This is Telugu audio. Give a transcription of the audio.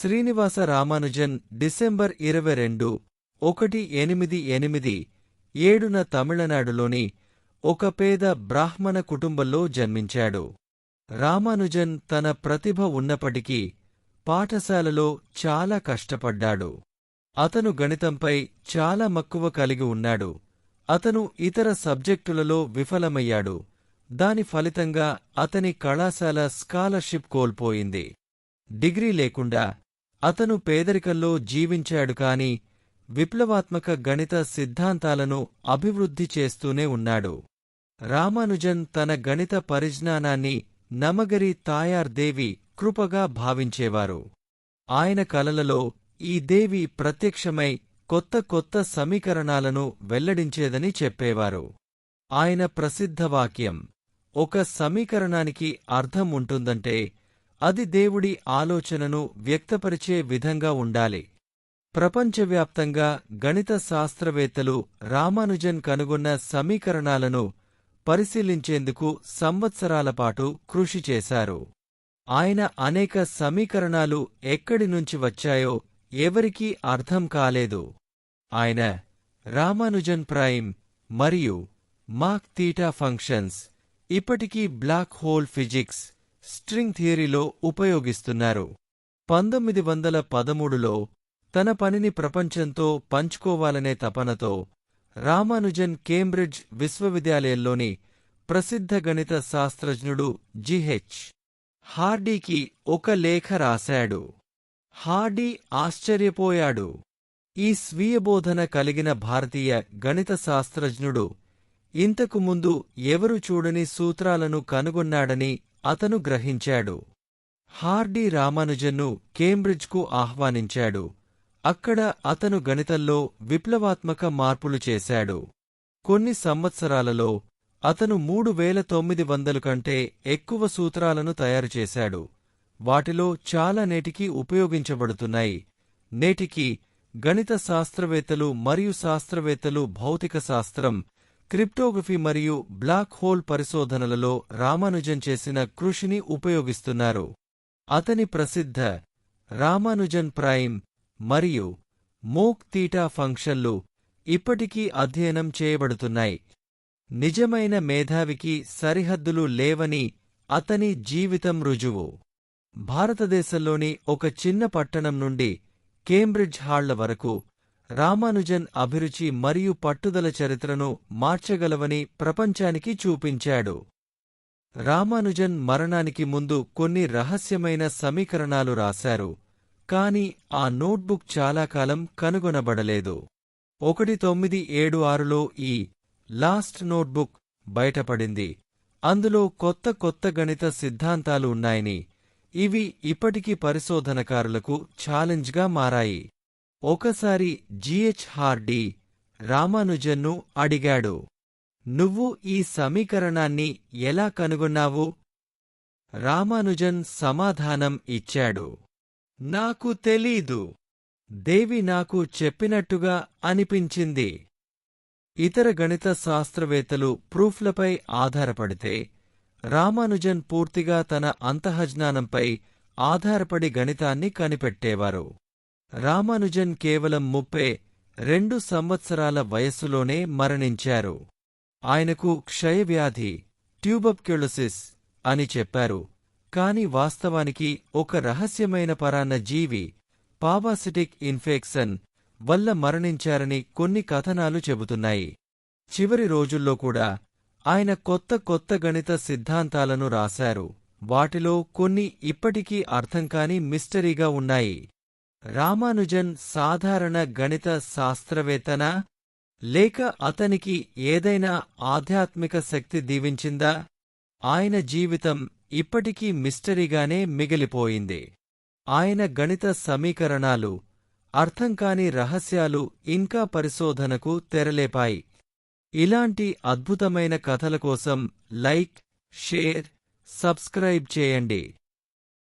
శ్రీనివాస రామానుజన్ డిసెంబర్ 22, 1887న తమిళనాడులోని ఒక పేద బ్రాహ్మణ కుటుంబంలో జన్మించాడు. రామానుజన్ తన ప్రతిభ ఉన్నప్పటికీ పాఠశాలలో చాలా కష్టపడ్డాడు. అతను గణితంపై చాలా మక్కువ కలిగి ఉన్నాడు. అతను ఇతర సబ్జెక్టులలో విఫలమయ్యాడు. దాని ఫలితంగా అతని కళాశాల స్కాలర్షిప్ కోల్పోయింది. డిగ్రీ లేకుండా అతను పేదరికంలో జీవించాడు కాని విప్లవాత్మక గణిత సిద్ధాంతాలను అభివృద్ధి చేస్తూనే ఉన్నాడు. రామానుజన్ తన గణిత పరిజ్ఞానాన్ని నమగరి తాయార్ దేవి కృపగా భావించేవారు. ఆయన కలలలో ఈ దేవి ప్రత్యక్షమై కొత్త కొత్త సమీకరణాలను వెల్లడించేదని చెప్పేవారు. ఆయన ప్రసిద్ధ వాక్యం, ఒక సమీకరణానికి అర్థం ఉంటుందంటే అది దేవుడి ఆలోచనను వ్యక్తపరిచే విధంగా ఉండాలి. ప్రపంచవ్యాప్తంగా గణిత శాస్త్రవేత్తలు రామానుజన్ కనుగొన్న సమీకరణాలను పరిశీలించేందుకు సంవత్సరాలపాటు కృషి చేశారు. ఆయన అనేక సమీకరణాలు ఎక్కడి నుంచి వచ్చాయో ఎవరికీ అర్థం కాలేదు. ఆయన రామానుజన్ ప్రైమ్ మరియు మాక్ థీటా ఫంక్షన్స్ ఇప్పటికీ బ్లాక్ హోల్ ఫిజిక్స్, స్ట్రింగ్ థియరీలో ఉపయోగిస్తున్నారు. 1913లో తన పనిని ప్రపంచంతో పంచుకోవాలనే తపనతో రామానుజన్ కేంబ్రిడ్జ్ విశ్వవిద్యాలయంలోని ప్రసిద్ధ గణిత శాస్త్రజ్ఞుడు జిహెచ్ హార్డీకి ఒక లేఖ రాశాడు. హార్డీ ఆశ్చర్యపోయాడు. ఈ స్వీయబోధన కలిగిన భారతీయ గణిత శాస్త్రజ్ఞుడు ఇంతకు ముందు ఎవరు చూడని సూత్రాలను కనుగొన్నాడని అతను గ్రహించాడు. హార్డీ రామానుజన్ను కేంబ్రిడ్జ్కు ఆహ్వానించాడు. అక్కడ అతను గణితంలో విప్లవాత్మక మార్పులు చేశాడు. కొన్ని సంవత్సరాలలో అతను 3900 కంటే ఎక్కువ సూత్రాలను తయారుచేశాడు. వాటిలో చాలా నేటికి ఉపయోగించబడుతున్నాయి. నేటికి గణిత శాస్త్రవేత్తలు మరియు శాస్త్రవేత్తలు భౌతిక శాస్త్రం, క్రిప్టోగ్రఫీ మరియు బ్లాక్ హోల్ పరిశోధనలలో రామానుజన్ చేసిన కృషిని ఉపయోగిస్తున్నారు. అతని ప్రసిద్ధ రామానుజన్ ప్రైమ్ మరియు మోక్ థీటా ఫంక్షన్లు ఇప్పటికీ అధ్యయనం చేయబడుతున్నాయి. నిజమైన మేధావికి సరిహద్దులు లేవని అతని జీవితం రుజువు. భారతదేశంలోని ఒక చిన్న పట్టణం నుండి కేంబ్రిడ్జ్ హాళ్ల వరకు రామానుజన్ అభిరుచి మరియు పట్టుదల చరిత్రను మార్చగలవని ప్రపంచానికి చూపించాడు. రామానుజన్ మరణానికి ముందు కొన్ని రహస్యమైన సమీకరణాలు రాశారు, కాని ఆ నోట్బుక్ చాలా కాలం కనుగొనబడలేదు. 1976లో ఈ లాస్ట్ నోట్బుక్ బయటపడింది. అందులో కొత్త కొత్త గణిత సిద్ధాంతాలు ఉన్నాయని, ఇవి ఇప్పటికీ పరిశోధనకారులకు ఛాలెంజ్గా మారాయి. ఒకసారి జిహెచ్ హార్డీ రామానుజన్ను అడిగాడు, నువ్వు ఈ సమీకరణాన్ని ఎలా కనుగొన్నావు? రామానుజన్ సమాధానం ఇచ్చాడు, నాకు తెలీదు. దేవి నాకు చెప్పినట్టుగా అనిపించింది. ఇతర గణిత శాస్త్రవేత్తలు ప్రూఫ్లపై ఆధారపడితే రామానుజన్ పూర్తిగా తన అంతఃజ్ఞానంపై ఆధారపడి గణితాన్ని కనిపెట్టేవారు. రామానుజన్ కేవలం 32 సంవత్సరాల వయస్సులోనే మరణించారు. ఆయనకు క్షయవ్యాధి, ట్యూబర్క్యులోసిస్ అని చెప్పారు. కాని వాస్తవానికి ఒక రహస్యమైన పరాన్న జీవి, పారాసిటిక్ ఇన్ఫెక్షన్ వల్ల మరణించారని కొన్ని కథనాలు చెబుతున్నాయి. చివరి రోజుల్లో కూడా ఆయన కొత్త కొత్త గణిత సిద్ధాంతాలను రాశారు. వాటిలో కొన్ని ఇప్పటికీ అర్థంకాని మిస్టరీగా ఉన్నాయి. రామానుజన్ సాధారణ గణిత శాస్త్రవేత్తనా, లేక అతనికి ఏదైనా ఆధ్యాత్మిక శక్తి దీవించిందా? ఆయన జీవితం ఇప్పటికీ మిస్టరీగానే మిగిలిపోయింది. ఆయన గణిత సమీకరణాలు, అర్థంకాని రహస్యాలు ఇంకా పరిశోధనకు తెరలేపాయి. ఇలాంటి అద్భుతమైన కథల కోసం లైక్, షేర్, సబ్స్క్రైబ్ చేయండి.